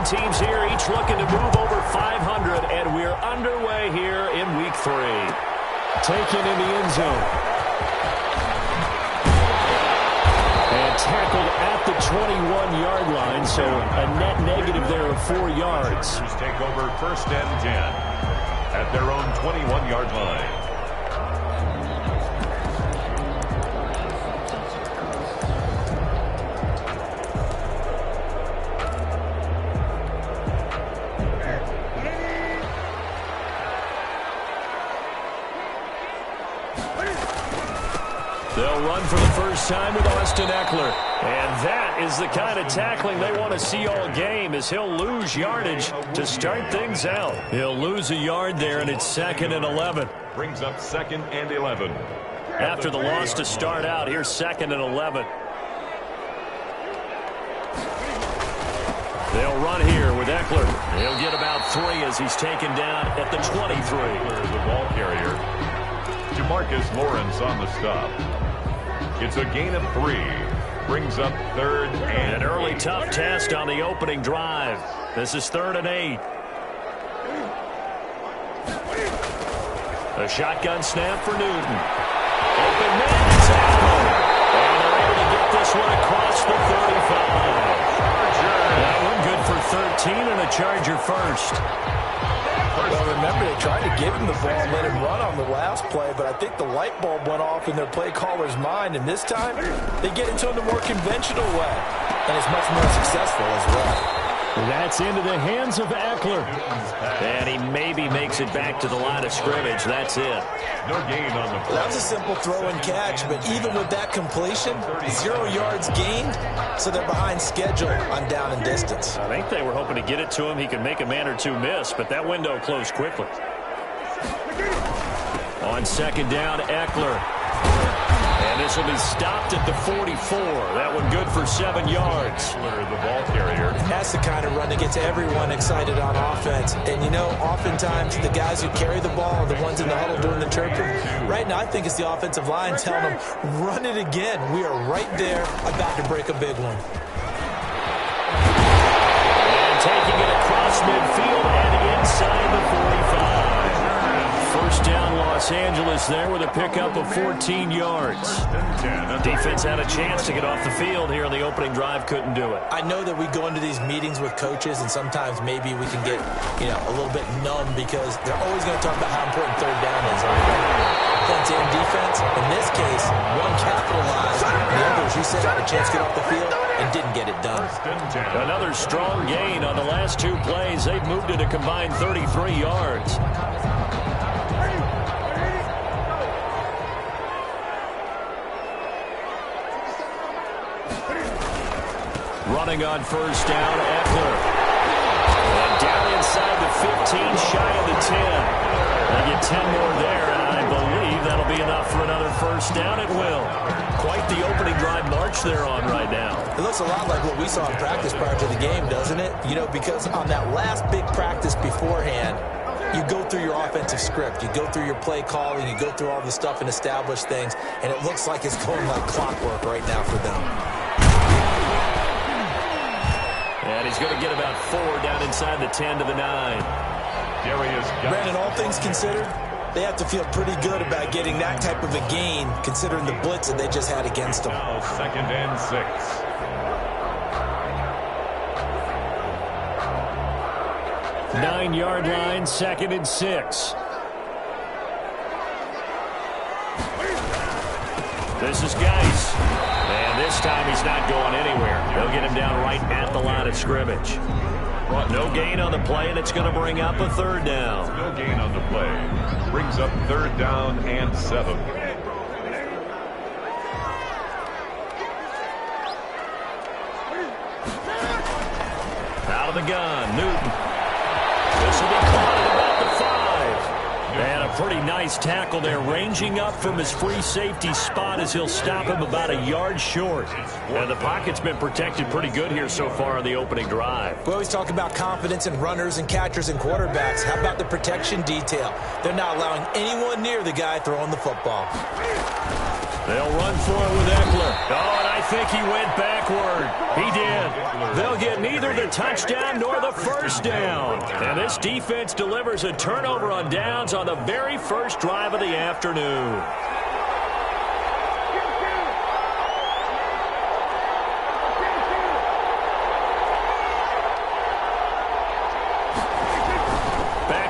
teams here, each looking to move over 500, and we're underway here in Week 3. Taken in the end zone. And tackled at the 21-yard line, so a net negative there of 4 yards. Take over 1st and 10 at their own 21-yard line. They'll run for the first time with Austin Eckler. And that is the kind of tackling they want to see all game, as he'll lose yardage to start things out. He'll lose a yard there, and it's 2nd and 11. Brings up 2nd and 11. After the loss to start out, here's 2nd and 11. They'll run here with Eckler. He'll get about 3 as he's taken down at the 23. The ball carrier. Jamarcus Lawrence on the stop. It's a gain of 3. Brings up 3rd and an early tough test on the opening drive. This is 3rd and 8. A shotgun snap for Newton. Open man is Allen. And they're able to get this one across the 35. That one good for 13 and a Charger first. Well, remember, they tried to give him the ball and let him run on the last play, but I think the light bulb went off in their play caller's mind, and this time they get into him the more conventional way, and it's much more successful as well. That's into the hands of Eckler. And he maybe makes it back to the line of scrimmage. That's it. No gain on the play. That was a simple throw and catch, but even with that completion, 0 yards gained, so they're behind schedule on down and distance. I think they were hoping to get it to him. He could make a man or two miss, but that window closed quickly. On 2nd down, Eckler. And this will be stopped at the 44. That one good for 7 yards. The ball carrier. That's the kind of run that gets everyone excited on offense. And, you know, oftentimes the guys who carry the ball are the ones in the huddle doing the chirping. Right now, I think it's the offensive line telling them, run it again. We are right there about to break a big one. And taking it across midfield and inside the 45. First down, Los Angeles there with a pickup of 14 yards. Defense had a chance to get off the field here on the opening drive, couldn't do it. I know that we go into these meetings with coaches, and sometimes maybe we can get, a little bit numb because they're always going to talk about how important 3rd down is. Offense and defense. In this case, one capitalized, the other, as you said, had a chance to get off the field and didn't get it done. Another strong gain on the last 2 plays. They've moved it a combined 33 yards. Running on 1st down, Eckler. And down inside the 15, shy of the 10. They get 10 more there, and I believe that'll be enough for another 1st down. It will. Quite the opening drive march they're on right now. It looks a lot like what we saw in practice prior to the game, doesn't it? Because on that last big practice beforehand, you go through your offensive script. You go through your play calling. You go through all the stuff and establish things, and it looks like it's going like clockwork right now for them. And he's going to get about 4 down inside the 10 to the 9. Brandon, all things considered, they have to feel pretty good about getting that type of a gain, considering the blitz that they just had against them. Now 2nd and 6. Nine-yard line, 2nd and 6. This is Geis. And this time he's not going anywhere. They'll get him down right at the line of scrimmage. No gain on the play, and it's going to bring up a 3rd down. No gain on the play. Brings up 3rd down and 7. Out of the gun, Newton. This will be caught at about the 5. And a pretty nice tackle there, ranging up from his free safety spot as he'll stop him about a yard short. And the pocket's been protected pretty good here so far on the opening drive. We always talk about confidence in runners and catchers and quarterbacks. How about the protection detail? They're not allowing anyone near the guy throwing the football. They'll run for it with Eckler. Oh, and I think he went backward. He did. They'll get neither the touchdown nor the first down. And this defense delivers a turnover on downs on the very first drive of the afternoon.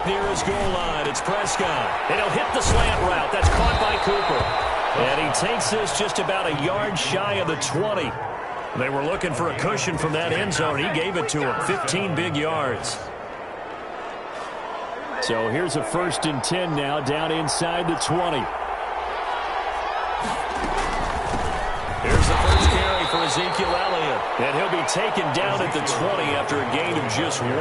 Near his goal line, it's Prescott. And he'll hit the slant route. That's caught by Cooper. And he takes this just about a yard shy of the 20. They were looking for a cushion from that end zone. He gave it to him. 15 big yards. So here's a 1st and 10 now, down inside the 20. Here's the first carry for Ezekiel Elliott. And he'll be taken down at the 20 after a gain of just 1.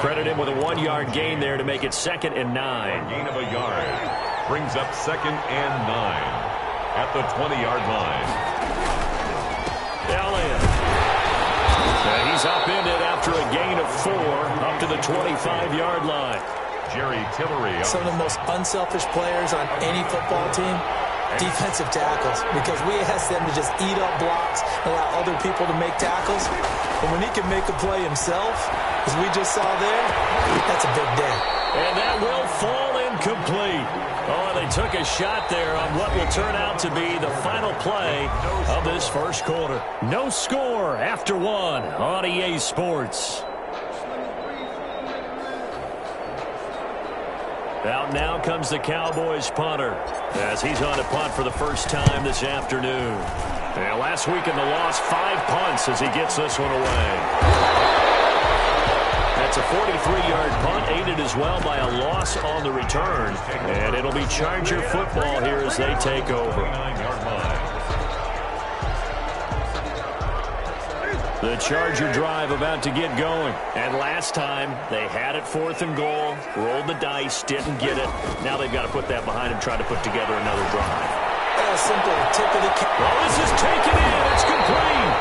Credit him with a 1-yard gain there to make it 2nd and 9. Gain of a yard brings up 2nd and 9 at the 20-yard line. Elliott. And he's upended after a gain of 4 up to the 25-yard line. Jerry Tillery. Some of the most unselfish players on any football team, defensive tackles, because we ask them to just eat up blocks, allow other people to make tackles. But when he can make a play himself, as we just saw there, that's a big day. And that will fall incomplete. Oh, they took a shot there on what will turn out to be the final play of this first quarter. No score after 1 on EA Sports. Out now comes the Cowboys punter as he's on a punt for the first time this afternoon. And last week in the loss, 5 punts as he gets this one away. That's a 43-yard punt, aided as well by a loss on the return. And it'll be Charger football here as they take over. The Charger drive about to get going. And last time, they had it 4th and goal, rolled the dice, didn't get it. Now they've got to put that behind and try to put together another drive. A simple tip of the cap. Well, this is taken in. It's complete.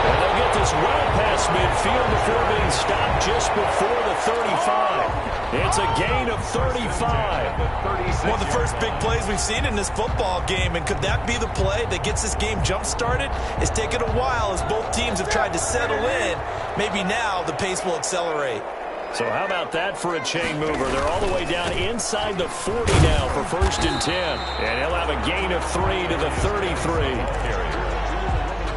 And they'll get this well past midfield before being stopped just before the 35. It's a gain of 35. One of the first big plays we've seen in this football game, and could that be the play that gets this game jump-started? It's taken a while as both teams have tried to settle in. Maybe now the pace will accelerate. So how about that for a chain mover? They're all the way down inside the 40 now for 1st and 10. And he'll have a gain of 3 to the 33.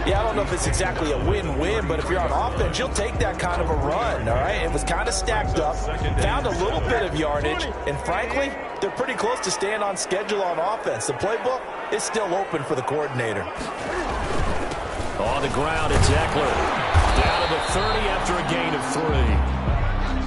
Yeah, I don't know if it's exactly a win-win, but if you're on offense, you'll take that kind of a run, all right? It was kind of stacked up, found a little bit of yardage, and frankly, they're pretty close to staying on schedule on offense. The playbook is still open for the coordinator. On the ground, it's Eckler. Down to the 30 after a gain of 3.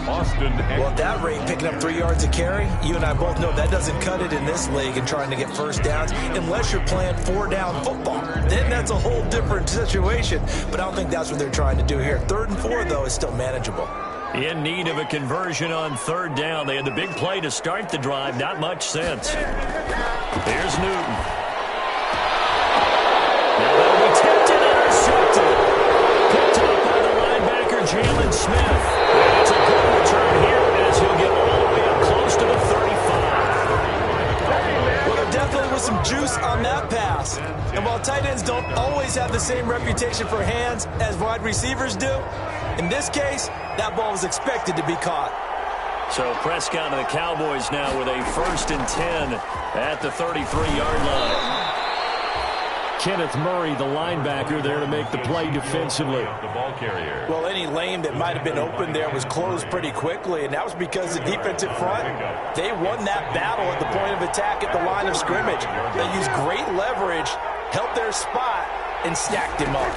Austin. Well, at that rate, picking up 3 yards a carry, you and I both know that doesn't cut it in this league and trying to get first downs unless you're playing 4-down football. Then that's a whole different situation, but I don't think that's what they're trying to do here. 3rd and 4, though, is still manageable. In need of a conversion on 3rd down. They had the big play to start the drive. Not much sense. Here's Newton. Now that'll be tipped and intercepted. Picked up by the linebacker, Jalen Smith. And it's a good return here as he'll get all the way up close to the 35. Well, there definitely was some juice on that pass. And while tight ends don't always have the same reputation for hands as wide receivers do, in this case, that ball was expected to be caught. So Prescott and the Cowboys now with a 1st and 10 at the 33-yard line. Kenneth Murray, the linebacker, there to make the play defensively. The ball carrier. Well, any lane that might have been open there was closed pretty quickly, and that was because the defensive front, they won that battle at the point of attack at the line of scrimmage. They used great leverage, held their spot, and stacked him up.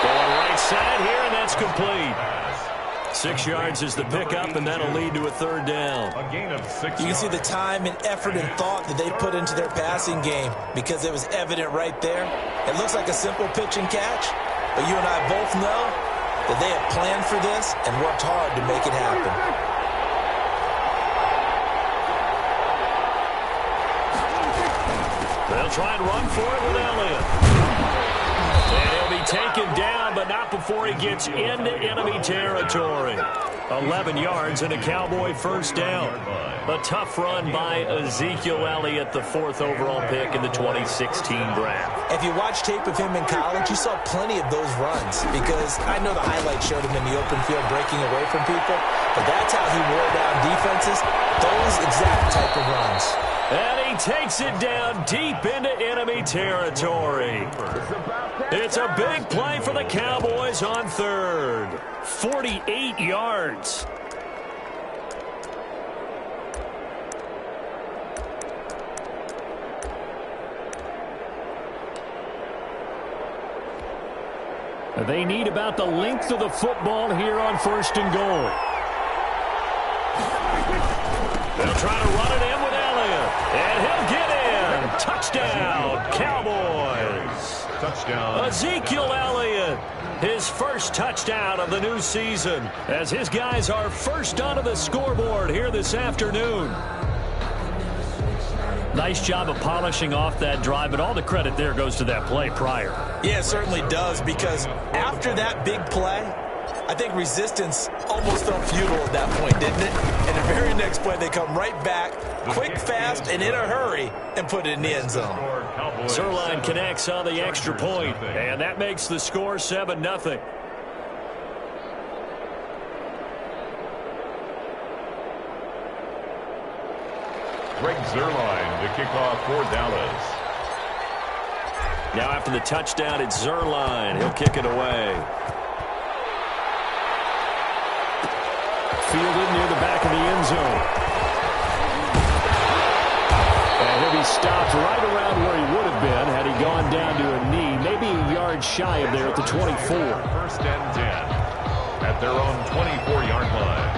Going right side here, and that's complete. 6 yards is the pickup, and that'll lead to a 3rd down. A gain of 6 You can see the time and effort and thought that they put into their passing game because it was evident right there. It looks like a simple pitch and catch, but you and I both know that they have planned for this and worked hard to make it happen. They'll try and run for it with Elliott. And he'll be taken down, but but not before he gets into enemy territory. 11 yards and a Cowboy first down. A tough run by Ezekiel Elliott, the 4th overall pick in the 2016 draft. If you watch tape of him in college, you saw plenty of those runs because I know the highlights showed him in the open field breaking away from people, but that's how he wore down defenses, those exact type of runs. And he takes it down deep into enemy territory. It's a big play for the Cowboys on 3rd. 48 yards. They need about the length of the football here on 1st and goal. They'll try to run it in with Elliott. And he'll get in. Touchdown, Cowboys. Touchdown. Ezekiel Elliott, his first touchdown of the new season, as his guys are first onto the scoreboard here this afternoon. Nice job of polishing off that drive, but all the credit there goes to that play prior. Yeah, it certainly does, because after that big play, I think resistance almost felt futile at that point, didn't it? And the very next play, they come right back, quick, fast, and in a hurry, and put it in the end zone. Zerline connects on the extra point, and that makes the score 7-0. Greg Zerline to kick off for Dallas. Now after the touchdown, it's Zerline. He'll kick it away. Fielded near the back of the end zone. And he'll be stopped right around where he would have been had he gone down to a knee, maybe a yard shy of there at the 24. 1st and 10 at their own 24-yard line.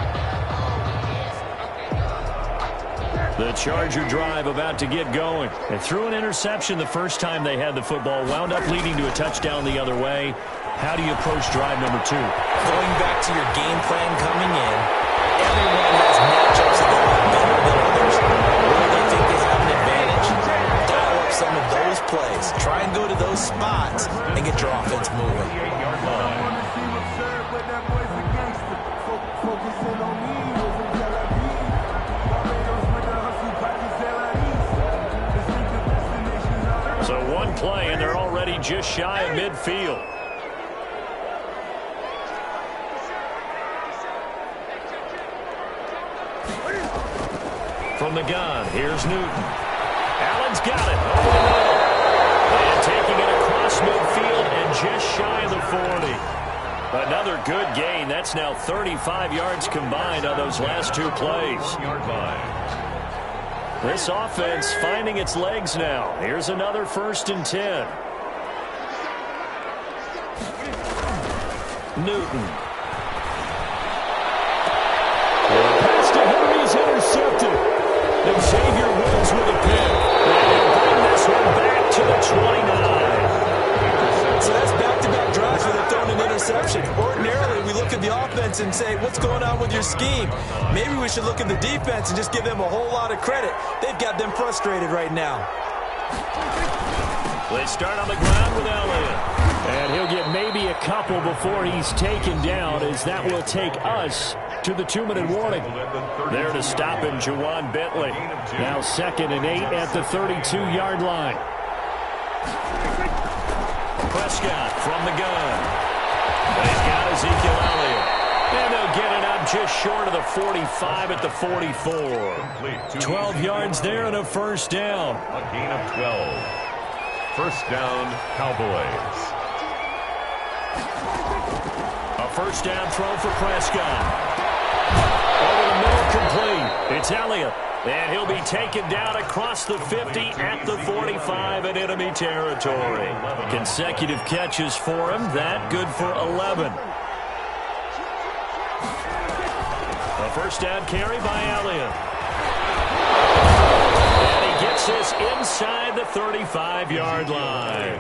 The Charger drive about to get going. They threw an interception the first time they had the football, wound up leading to a touchdown the other way. How do you approach drive number 2? Going back to your game plan coming in, everyone has matchups that are better than others. Where they think they have an advantage, dial up some of those plays. Try and go to those spots and get your offense moving. So one play, and they're already just shy of midfield. From the gun, here's Newton. Allen's got it. Over the middle. And taking it across midfield and just shy of the 40. Another good gain. That's now 35 yards combined on those last 2 plays. This offense finding its legs now. Here's another 1st and 10. Newton. Pass to Henry's intercepted. Xavier Woods with a pick. And he'll bring this one back to the 29. So that's back-to-back drives where they're throwing an interception. Ordinarily, we look at the offense and say, what's going on with your scheme? Maybe we should look at the defense and just give them a whole lot of credit. They've got them frustrated right now. They start on the ground with Elliott. And he'll get maybe a couple before he's taken down, as that will take us to the 2-minute warning. There to stop him, Juwan Bentley. Now 2nd and 8 at the 32-yard line. Prescott from the gun. They've got Ezekiel Elliott. And they'll get it up just short of the 45 at the 44. 12 yards there and a 1st down. A gain of 12. 1st down, Cowboys. A 1st down throw for Prescott. Over the middle, complete. It's Elliott. And he'll be taken down across the 50 at the 45 in enemy territory. Consecutive catches for him. That good for 11. A 1st down carry by Elliott. And he gets this inside the 35-yard line.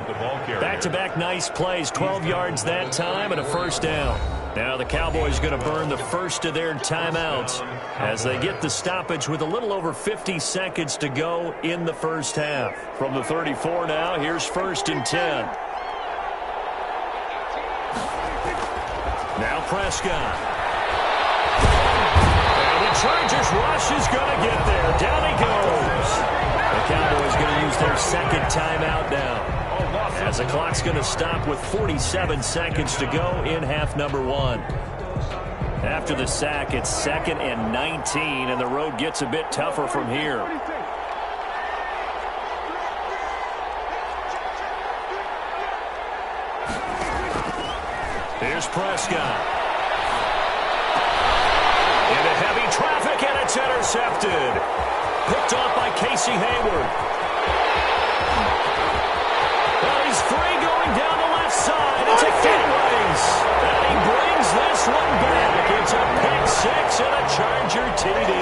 Back-to-back nice plays. 12 yards that time and a 1st down. Now the Cowboys going to burn the first of their timeouts as they get the stoppage with a little over 50 seconds to go in the 1st half. From the 34 now, here's 1st and 10. Now Prescott. And the Chargers rush is going to get there. Down he goes. The Cowboys going to use their second timeout now, as the clock's going to stop with 47 seconds to go in half number 1. After the sack, it's 2nd and 19, and the road gets a bit tougher from here. Here's Prescott. Into heavy traffic, and it's intercepted. Picked off by Casey Hayward. Well, he's free going down the left side. It's a foot race. And he brings this one back. It's a pick 6 and a Charger TD.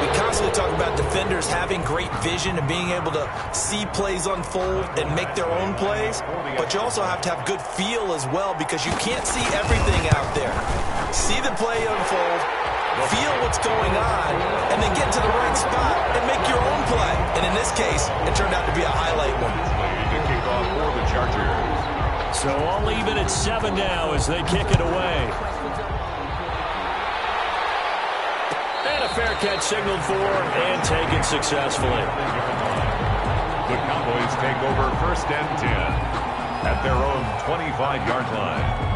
We constantly talk about defenders having great vision and being able to see plays unfold and make their own plays, but you also have to have good feel as well, because you can't see everything out there. See the play unfold, feel what's going on, and then get to the right spot and make your own play. And in this case, it turned out to be a highlight one. Kickoff for the Chargers. So all even at 7 now as they kick it away. And a fair catch signaled for and taken successfully. The Cowboys take over 1st and 10 at their own 25-yard line.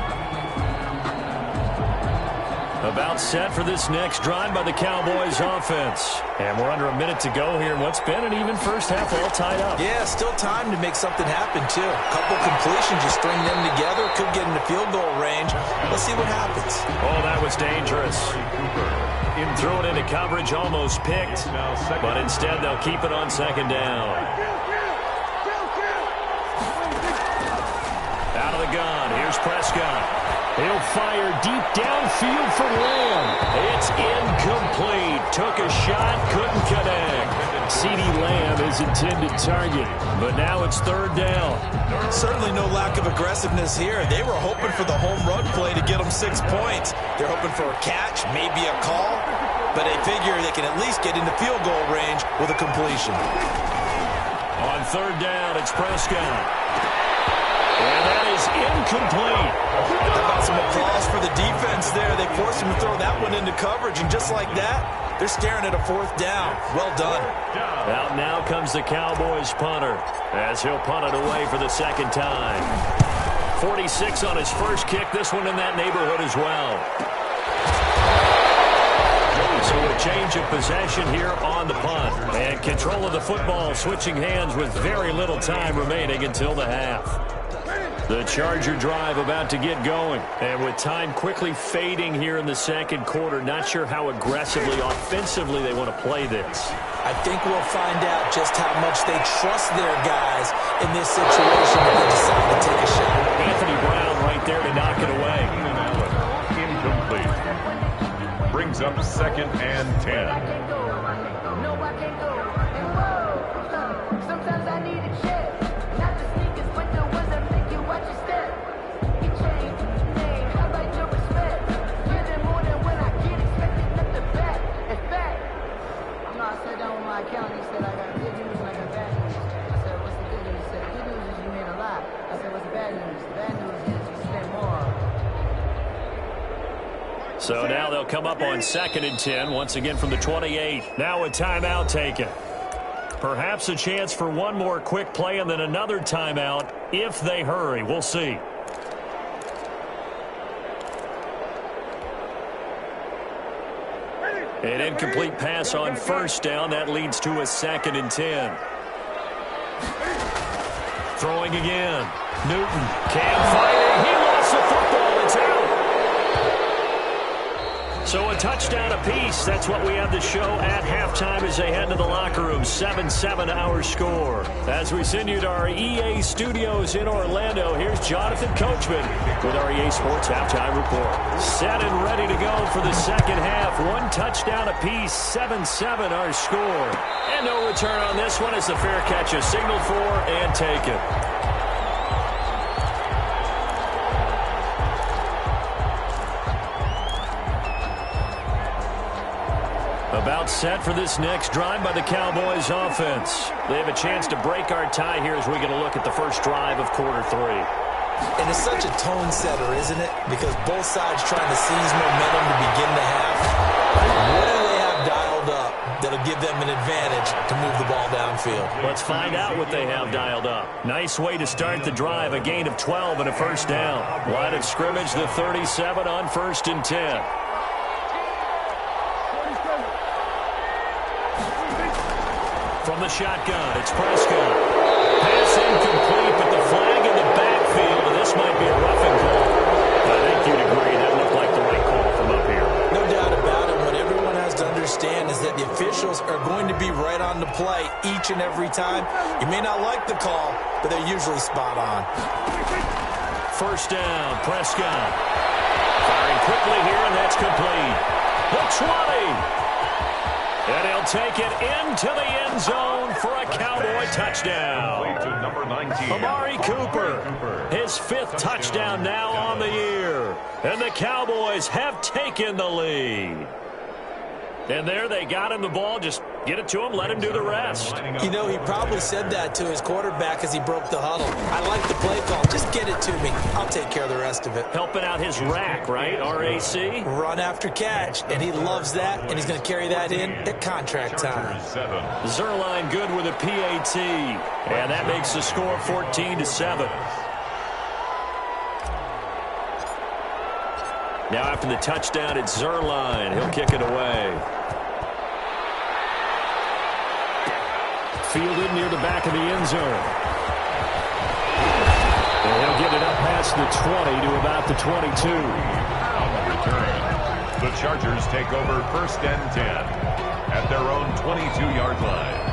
About set for this next drive by the Cowboys offense. And we're under a minute to go here in what's been an even first half, all tied up. Yeah, still time to make something happen, too. A couple completions, you string them together, could get into field goal range. Let's see what happens. Oh, that was dangerous. Threw it into coverage, almost picked. But instead, they'll keep it on 2nd down. Out of the gun, here's Prescott. He'll fire deep downfield for Lamb. It's incomplete. Took a shot, couldn't connect. CeeDee Lamb is intended target, but now it's 3rd down. Certainly no lack of aggressiveness here. They were hoping for the home run play to get them 6 points. They're hoping for a catch, maybe a call, but they figure they can at least get into field goal range with a completion. On 3rd down, it's Prescott. And that is incomplete. How about some applause for the defense there? They forced him to throw that one into coverage, and just like that, they're staring at a 4th down. Well done. Out now comes the Cowboys punter, as he'll punt it away for the 2nd time. 46 on his first kick, this one in that neighborhood as well. So a change of possession here on the punt. And control of the football switching hands with very little time remaining until the half. The Charger drive about to get going. And with time quickly fading here in the 2nd quarter, not sure how aggressively, offensively they want to play this. I think we'll find out just how much they trust their guys in this situation if they decide to take a shot. Anthony Brown right there to knock it away. Incomplete. Brings up 2nd and 10. Sometimes I need a check. Not the sneakers, but the ones that make you watch your step. You change, name, how about your respect? Getting more than when I get expected, nothing back. In fact, you know, I sat down with my accountant, he said, I got good news and I got bad news. I said, what's the good news? He said, the good news is you made a lot. I said, what's the bad news? The bad news is you spent more. So now they'll come up on 2nd and 10, once again from the 28. Now a timeout taken. Perhaps a chance for one more quick play and then another timeout if they hurry. We'll see. An incomplete pass on 1st down. That leads to a 2nd and 10. Throwing again. Newton can't fight it. He lost the football. It's out. So a touchdown apiece. That's what we have to show at halftime as they head to the locker room. 7-7 our score. As we send you to our EA studios in Orlando, here's Jonathan Coachman with our EA Sports Halftime Report. Set and ready to go for the 2nd half. One touchdown apiece. 7-7 our score. And no return on this one as the fair catch is signaled for and taken. About set for this next drive by the Cowboys offense. They have a chance to break our tie here as we get a look at the first drive of quarter 3. And it's such a tone setter, isn't it? Because both sides trying to seize momentum to begin the half. What do they have dialed up that'll give them an advantage to move the ball downfield? Let's find out what they have dialed up. Nice way to start the drive, a gain of 12 and a first down. Line of scrimmage, the 37 on 1st and 10. From the shotgun, it's Prescott. Pass incomplete, but the flag in the backfield, and this might be a roughing call. I think you'd agree that looked like the right call from up here. No doubt about it. What everyone has to understand is that the officials are going to be right on the play each and every time. You may not like the call, but they're usually spot on. First down, Prescott. Firing quickly here, and that's complete. The 20. And he'll take it into the end zone for a Cowboy touchdown. To number 19. Amari Cooper, his 5th touchdown now on the year. And the Cowboys have taken the lead. And there they got him the ball. Just get it to him, let him do the rest. You know, he probably said that to his quarterback as he broke the huddle. I like the play call. Just get it to me. I'll take care of the rest of it. Helping out his rack, right? RAC? Run after catch. And he loves that, and he's going to carry that in at contract time. Zerline good with a PAT. And that makes the score 14-7. Now after the touchdown, it's Zerline. He'll kick it away. Fielded near the back of the end zone. And he'll get it up past the 20 to about the 22. On the return, the Chargers take over 1st and 10 at their own 22-yard line.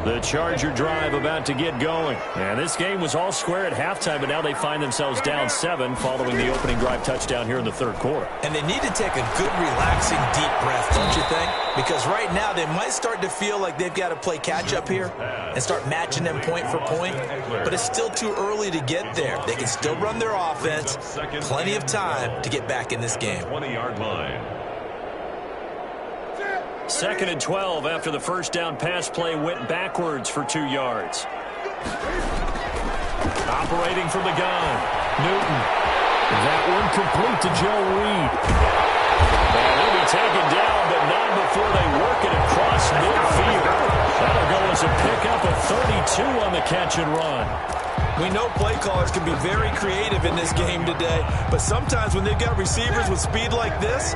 The Charger drive about to get going. And this game was all square at halftime, but now they find themselves down 7 following the opening drive touchdown here in the 3rd quarter. And they need to take a good, relaxing, deep breath, don't you think? Because right now they might start to feel like they've got to play catch-up here and start matching them point for point. But it's still too early to get there. They can still run their offense. Plenty of time to get back in this game. 20-yard line. 2nd and 12 after the first down pass play went backwards for 2 yards. Operating from the gun, Newton. That one complete to Joe Reed. And he'll be taken down, but not before they work it across midfield. That'll go as a pickup of 32 on the catch and run. We know play callers can be very creative in this game today, but sometimes when they've got receivers with speed like this,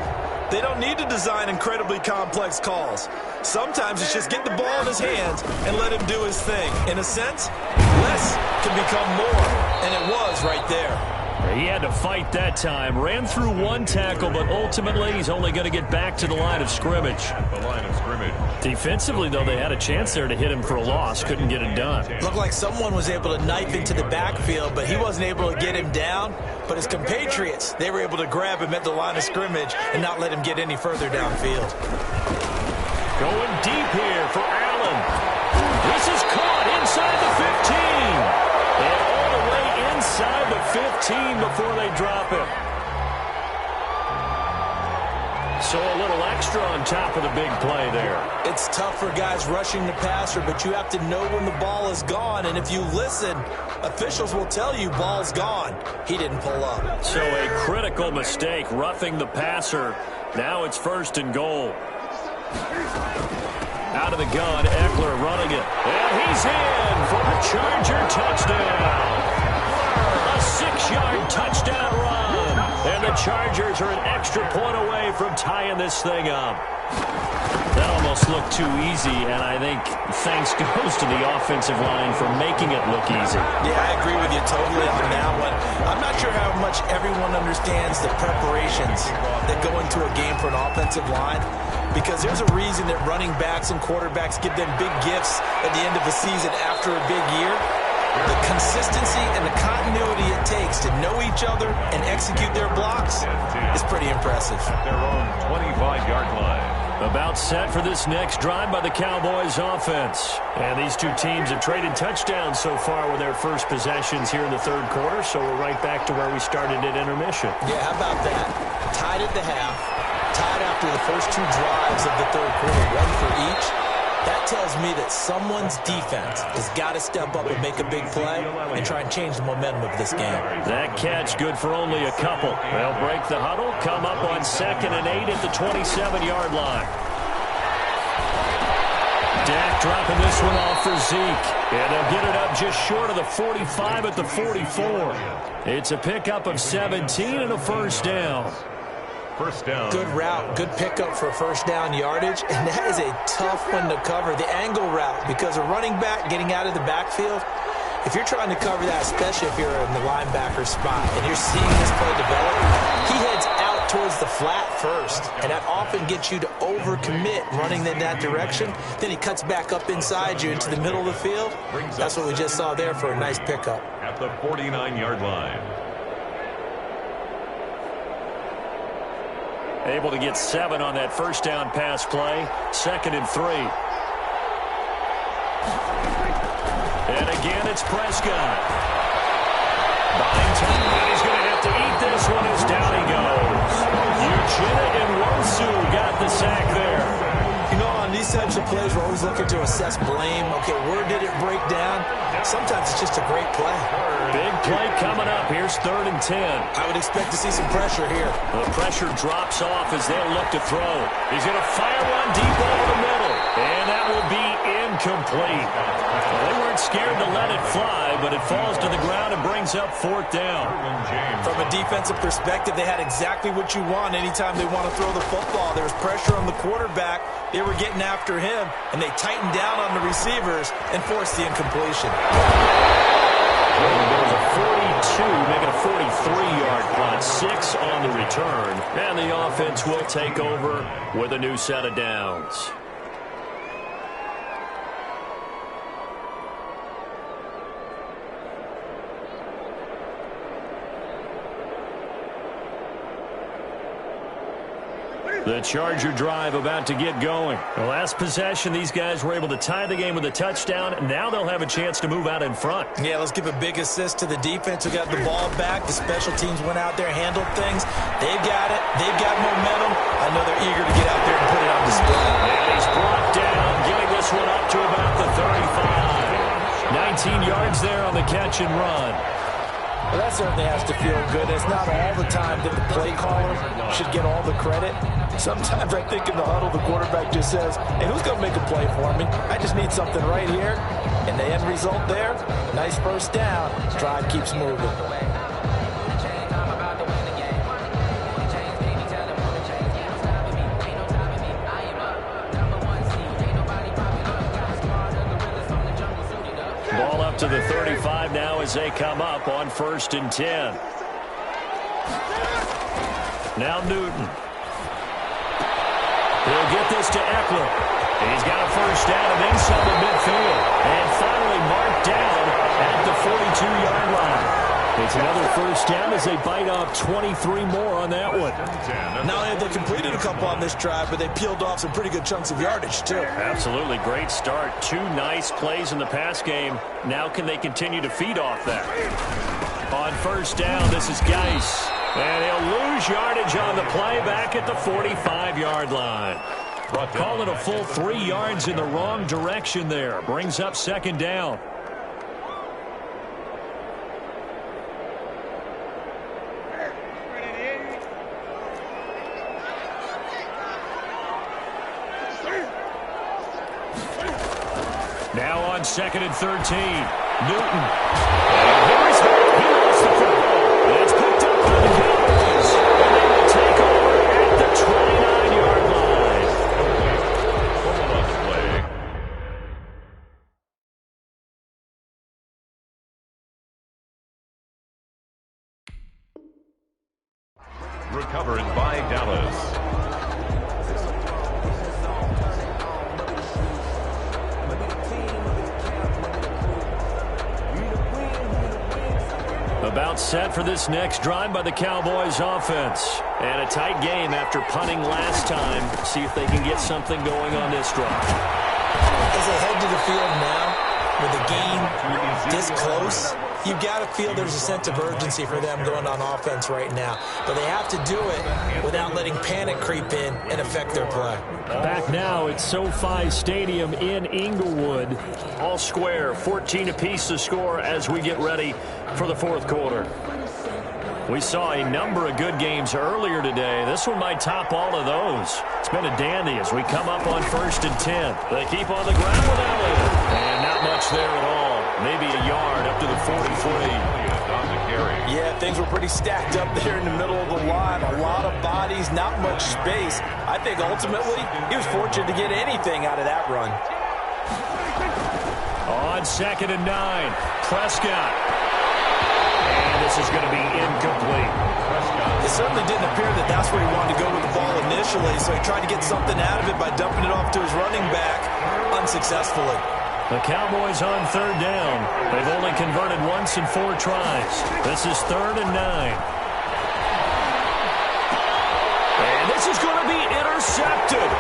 they don't need to design incredibly complex calls. Sometimes it's just get the ball in his hands and let him do his thing. In a sense, less can become more, and it was right there. He had to fight that time. Ran through one tackle, but ultimately he's only going to get back to the line of scrimmage. The line of scrimmage. Defensively, though, they had a chance there to hit him for a loss. Couldn't get it done. Looked like someone was able to knife into the backfield, but he wasn't able to get him down. But his compatriots, they were able to grab him at the line of scrimmage and not let him get any further downfield. Going deep here for Allen. This is caught inside the 15. And all the way inside the 15 before they drop it. So a little extra on top of the big play there. It's tough for guys rushing the passer, but you have to know when the ball is gone. And if you listen, officials will tell you ball's gone. He didn't pull up. So a critical mistake, roughing the passer. Now it's 1st and goal. Out of the gun, Eckler running it. And he's in for a Charger touchdown. A 6-yard touchdown run. And the Chargers are an extra point away from tying this thing up. That almost looked too easy, and I think thanks goes to the offensive line for making it look easy. Yeah, I agree with you totally on that one. I'm not sure how much everyone understands the preparations that go into a game for an offensive line, because there's a reason that running backs and quarterbacks give them big gifts at the end of the season after a big year. The consistency and the continuity it takes to know each other and execute their blocks is pretty impressive. At their own 25-yard line. About set for this next drive by the Cowboys offense. And these two teams have traded touchdowns so far with their first possessions here in the third quarter, so we're right back to where we started at intermission. Yeah, how about that? Tied at the half, tied after the first two drives of the third quarter, one for each. That tells me that someone's defense has got to step up and make a big play and try and change the momentum of this game. That catch good for only a couple. They'll break the huddle, come up on 2nd and 8 at the 27-yard line. Dak dropping this one off for Zeke. And they'll get it up just short of the 45 at the 44. It's a pickup of 17 and a first down. First down. Good route, good pickup for first down yardage, and that is a tough one to cover, the angle route, because a running back getting out of the backfield, if you're trying to cover that, especially if you're in the linebacker spot and you're seeing this play develop, he heads out towards the flat first, and that often gets you to overcommit running in that direction. Then he cuts back up inside you into the middle of the field. That's what we just saw there for a nice pickup. At the 49-yard line. Able to get 7 on that first down pass play. 2nd and 3. And again, it's Prescott. Buying time, and he's going to have to eat this one as down he goes. Uchenna and Wosu got the sack there. You know, on these types of plays, we're always looking to assess blame. Okay, where did it break down? Sometimes it's just a great play. Big play coming up. Here's 3rd and 10. I would expect to see some pressure here. The pressure drops off as they'll look to throw. He's going to fire one deep over the middle. And that will be incomplete. Well, they weren't scared to let it fly, but it falls to the ground and brings up 4th down. From a defensive perspective, they had exactly what you want anytime they want to throw the football. There was pressure on the quarterback. They were getting after him, and they tightened down on the receivers and forced the incompletion. There's a 42, making a 43-yard punt, 6 on the return. And the offense will take over with a new set of downs. The Charger drive about to get going. The last possession, these guys were able to tie the game with a touchdown. Now they'll have a chance to move out in front. Yeah, let's give a big assist to the defense who got the ball back. The special teams went out there, handled things. They've got it. They've got momentum. I know they're eager to get out there and put it on display. And he's brought down, getting this one up to about the 35. 19 yards there on the catch and run. Well, that certainly has to feel good. It's not all the time that the play caller should get all the credit. Sometimes I think in the huddle, the quarterback just says, hey, who's going to make a play for me? I just need something right here. And the end result there, nice first down. Drive keeps moving. Ball up to the 35 now as they come up on 1st and 10. Now Newton. He'll get this to Eckler. He's got a first down and then some at midfield. And finally marked down at the 42-yard line. It's another first down as they bite off 23 more on that one. Not only have they completed a couple on this drive, but they peeled off some pretty good chunks of yardage, too. Absolutely. Great start. 2 nice plays in the pass game. Now can they continue to feed off that? On first down, this is Geis. And he'll lose yardage on the play back at the 45-yard line. Call it a full 3 yards in the wrong direction there. Brings up 2nd down. Now on 2nd and 13. Newton. And here's he lost the football. It's picked up by the Cowboys. And they will take over at the 29-yard line. Hold on the play. Recovered by Dallas. About set for this next drive by the Cowboys offense. And a tight game after punting last time. See if they can get something going on this drive. As they head to the field now, with the game this close, you've got to feel there's a sense of urgency for them going on offense right now. But they have to do it without letting panic creep in and affect their play. Back now at SoFi Stadium in Inglewood. All square, 14 apiece to score as we get ready for the fourth quarter. We saw a number of good games earlier today. This one might top all of those. It's been a dandy as we come up on 1st and 10. They keep on the ground with Elliott. And not much there at all. Maybe a yard up to the 43. Yeah, things were pretty stacked up there in the middle of the line. A lot of bodies, not much space. I think ultimately he was fortunate to get anything out of that run. On 2nd and 9, Prescott. And this is going to be incomplete. It certainly didn't appear that that's where he wanted to go with the ball initially, so he tried to get something out of it by dumping it off to his running back unsuccessful. The Cowboys on 3rd down. They've only converted once in 4 tries. This is 3rd and 9. And this is going to be intercepted.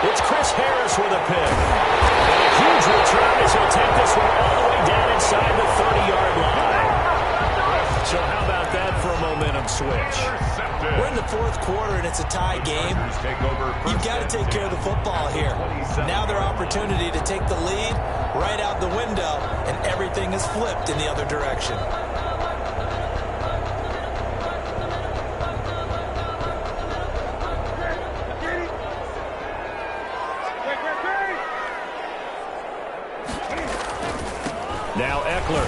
It's Chris Harris with a pick. And a huge return as he'll take this one all the way down inside the 30-yard line. So how about that for a momentum switch? We're in the fourth quarter and it's a tie game. You've got to take care of the football here. Now their opportunity to take the lead right out the window, and everything is flipped in the other direction. Now Eckler.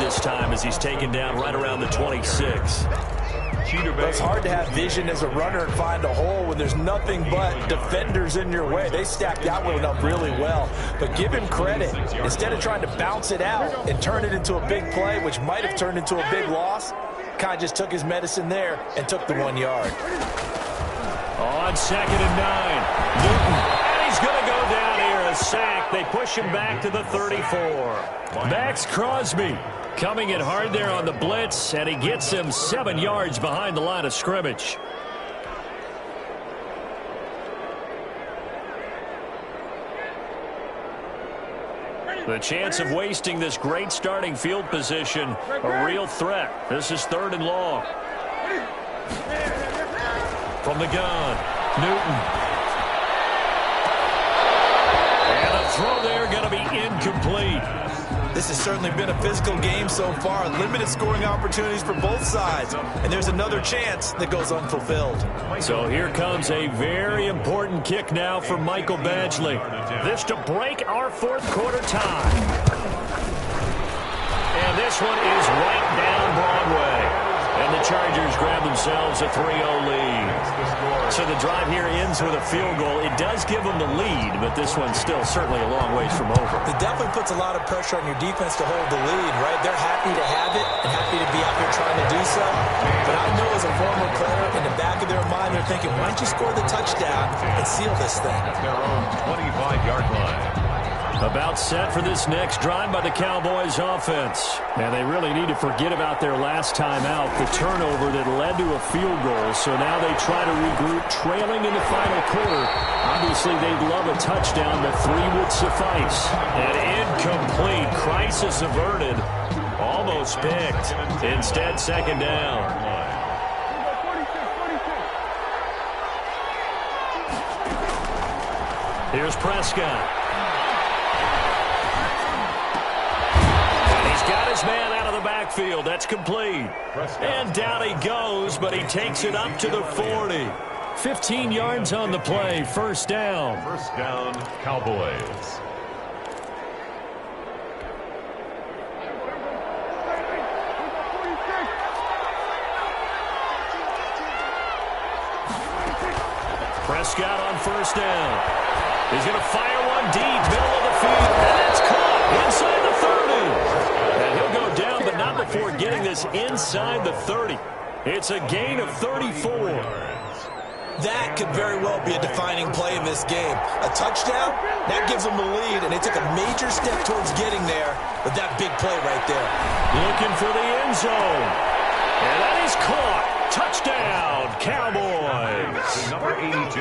This time as he's taken down right around the 26. It's hard to have vision as a runner and find a hole when there's nothing but defenders in your way. They stacked that one up really well. But give him credit. Instead of trying to bounce it out and turn it into a big play, which might have turned into a big loss, kind of just took his medicine there and took the 1 yard. On 2nd and 9, Newton. And he's going to go down here, a sack. They push him back to the 34. Max Crosby coming in hard there on the blitz, and he gets him 7 yards behind the line of scrimmage. The chance of wasting this great starting field position, a real threat. This is 3rd and long. From the gun, Newton. And a throw there going to be incomplete. This has certainly been a physical game so far. Limited scoring opportunities for both sides. And there's another chance that goes unfulfilled. So here comes a very important kick now for Michael Badgley. This to break our fourth quarter tie. And this one is right down Broadway. And the Chargers grab themselves a 3-0 lead. So the drive here ends with a field goal. It does give them the lead, but this one's still certainly a long ways from over. It definitely puts a lot of pressure on your defense to hold the lead, right? They're happy to have it and happy to be out here trying to do so. But I know as a former player, in the back of their mind, they're thinking, why don't you score the touchdown and seal this thing? At their own 25-yard line. About set for this next drive by the Cowboys offense. And they really need to forget about their last time out, the turnover that led to a field goal. So now they try to regroup, trailing in the final quarter. Obviously, they'd love a touchdown, but 3 would suffice. And incomplete. Crisis averted. Almost picked. Instead, 2nd down. Here's Prescott. Got his man out of the backfield. That's complete. And down he goes, but he takes it up to the 40. 15 yards on the play. 1st down. 1st down, Cowboys. Prescott on 1st down. He's going to fire one deep, middle of the field, and it's caught inside the 30. And he'll go down, but not before getting this inside the 30. It's a gain of 34. That could very well be a defining play in this game. A touchdown, that gives them the lead, and they took a major step towards getting there with that big play right there. Looking for the end zone. And that is caught. Touchdown, Cowboys. Number 82.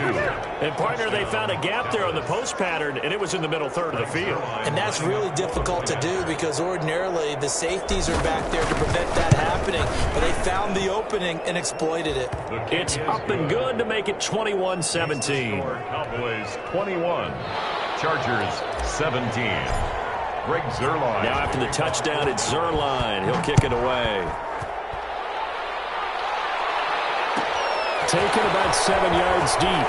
And, partner, they found a gap there on the post pattern, and it was in the middle third of the field. And that's really difficult to do because ordinarily the safeties are back there to prevent that happening. But they found the opening and exploited it. It's up and good to make it 21-17. Cowboys 21. Chargers 17. Greg Zuerlein. Now after the touchdown, it's Zuerlein. He'll kick it away. Taken about 7 yards deep.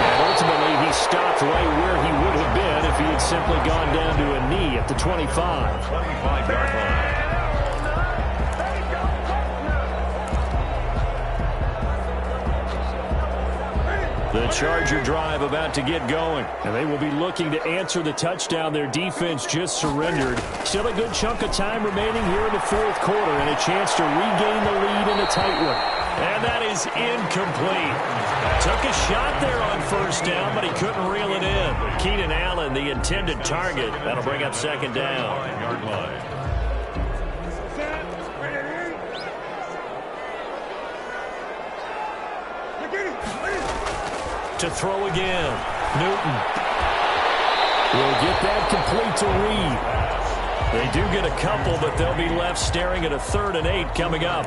And ultimately, he stopped right where he would have been if he had simply gone down to a knee at the 25. 25-yard line. The Charger drive about to get going, and they will be looking to answer the touchdown their defense just surrendered. Still a good chunk of time remaining here in the fourth quarter and a chance to regain the lead in a tight one. And that is incomplete. Took a shot there on first down, but he couldn't reel it in. Keenan Allen, the intended target. That'll bring up second down. 9-yard line. To throw again. Newton will get that complete to Reed. They do get a couple, but they'll be left staring at a 3rd and 8 coming up.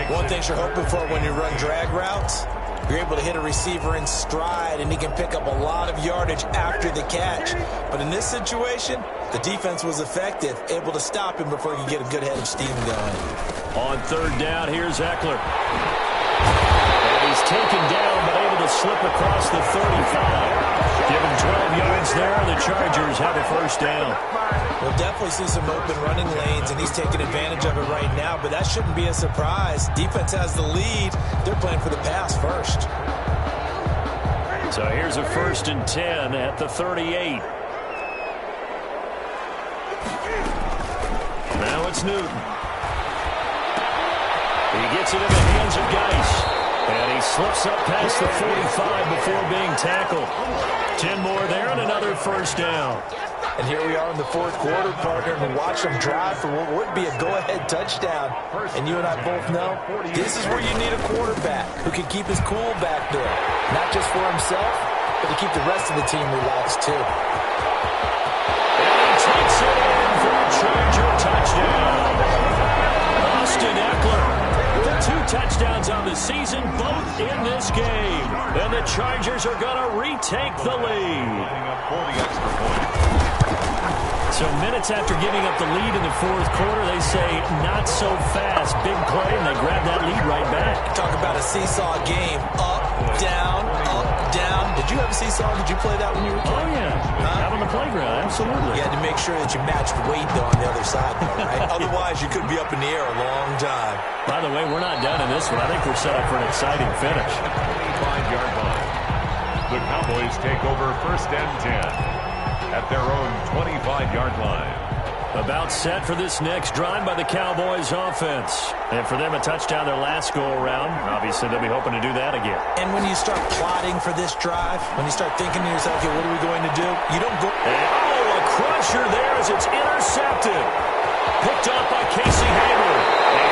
One thing you're hoping for when you run drag routes, you're able to hit a receiver in stride, and he can pick up a lot of yardage after the catch. But in this situation, the defense was effective, able to stop him before he could get a good head of steam going. On 3rd down, here's Eckler. And he's taken down, but able to slip across the 35. Given 12 yards there, the Chargers have a first down. We'll definitely see some open running lanes, and he's taking advantage of it right now, but that shouldn't be a surprise. Defense has the lead. They're playing for the pass first. So here's a 1st and 10 at the 38. Now it's Newton. He gets it in the hands of Geis. And he slips up past the 45 before being tackled. 10 more there and another first down. And here we are in the fourth quarter, partner, and watch them drive for what would be a go-ahead touchdown. And you and I both know this is where you need a quarterback who can keep his cool back there. Not just for himself, but to keep the rest of the team relaxed, too. And he takes it in for a Charger touchdown. Austin Eckler. 2 touchdowns on the season, both in this game. And the Chargers are going to retake the lead. So minutes after giving up the lead in the fourth quarter, they say not so fast. Big play, and they grab that lead right back. Talk about a seesaw game. Up, down, up, down. Did you have a seesaw? Did you play that when you were a kid? Oh, yeah. Out on the playground, absolutely. You had to make sure that you matched weight, though, on the other side, though, right? Otherwise, you could be up in the air a long time. By the way, we're not done in this one. I think we're set up for an exciting finish. 25-yard line. The Cowboys take over 1st and 10 at their own 25-yard line. About set for this next drive by the Cowboys offense. And for them, a touchdown their last go-around. Obviously, they'll be hoping to do that again. And when you start plotting for this drive, when you start thinking to yourself, okay, what are we going to do? You don't go... Oh, a crusher there as it's intercepted. Picked off by Casey Hayward.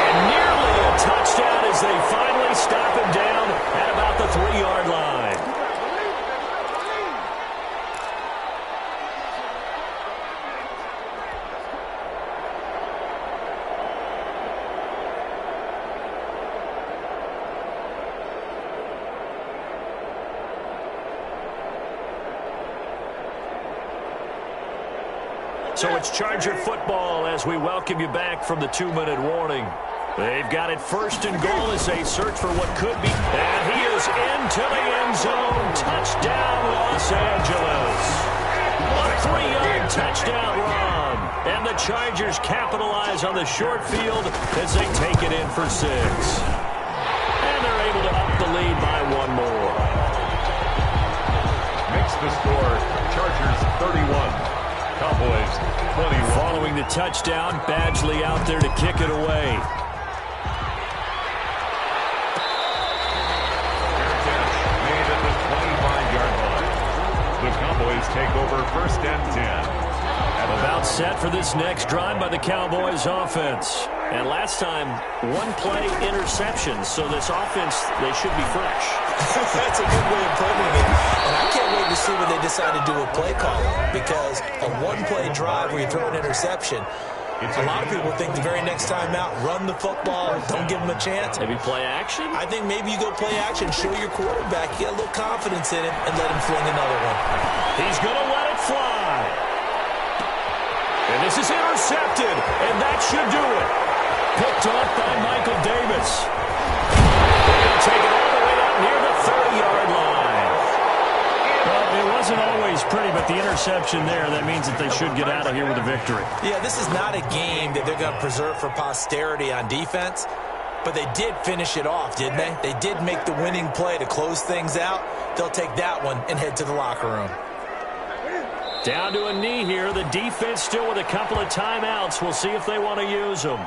And nearly a touchdown as they finally stop him down at about the 3-yard line. So it's Charger football as we welcome you back from the 2-minute warning. They've got it 1st and goal as they search for what could be. And he is into the end zone. Touchdown, Los Angeles. A 3-yard touchdown run. And the Chargers capitalize on the short field as they take it in for 6. And they're able to up the lead by 1 more. Makes the score Chargers 31. Cowboys 20. Following the touchdown, Badgley out there to kick it away. take over 1st and 10. About set for this next drive by the Cowboys offense. And last time, one play interception, so this offense, they should be fresh. That's a good way of putting it. And I can't wait to see what they decide to do with play calling, because a one-play drive where you throw an interception, a lot of people think the very next time out, run the football, don't give them a chance. Maybe play action? I think maybe you go play action, show your quarterback, you get a little confidence in it, and let him fling another one. He's going to let it fly. And this is intercepted, and that should do it. Picked off by Michael Davis. He'll take it all the way out near the 30-yard line. Well, it wasn't always pretty, but the interception there, that means that they should get out of here with a victory. Yeah, this is not a game that they're going to preserve for posterity on defense, but they did finish it off, didn't they? They did make the winning play to close things out. They'll take that one and head to the locker room. Down to a knee here. The defense still with a couple of timeouts. We'll see if they want to use them.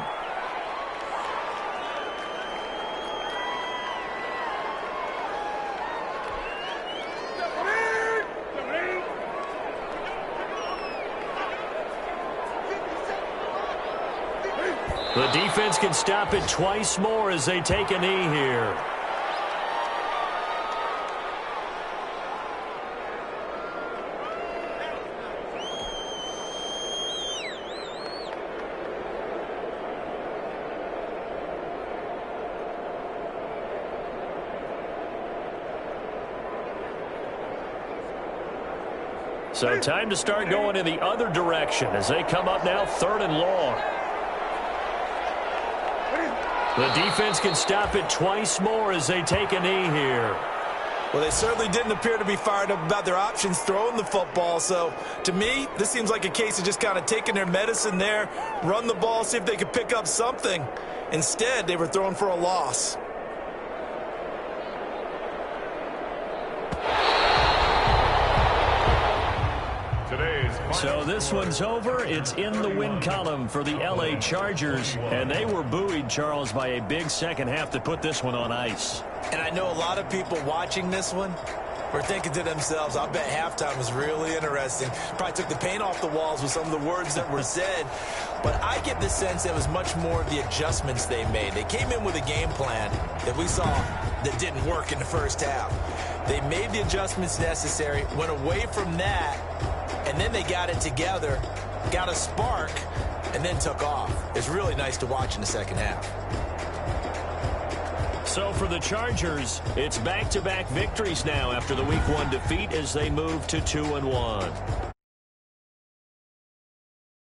The defense can stop it twice more as they take a knee here. So time to start going in the other direction as they come up now 3rd and long. The defense can stop it twice more as they take a knee here. Well, they certainly didn't appear to be fired up about their options throwing the football. So, to me, this seems like a case of just kind of taking their medicine there, run the ball, see if they could pick up something. Instead, they were throwing for a loss. So this one's over. It's in the win column for the LA Chargers. And they were buoyed, Charles, by a big second half to put this one on ice. And I know a lot of people watching this one were thinking to themselves, I bet halftime was really interesting. Probably took the paint off the walls with some of the words that were said. But I get the sense it was much more of the adjustments they made. They came in with a game plan that we saw that didn't work in the first half. They made the adjustments necessary, went away from that, and then they got it together, got a spark, and then took off. It's really nice to watch in the second half. So for the Chargers, it's back-to-back victories now after the Week 1 defeat as they move to 2-1.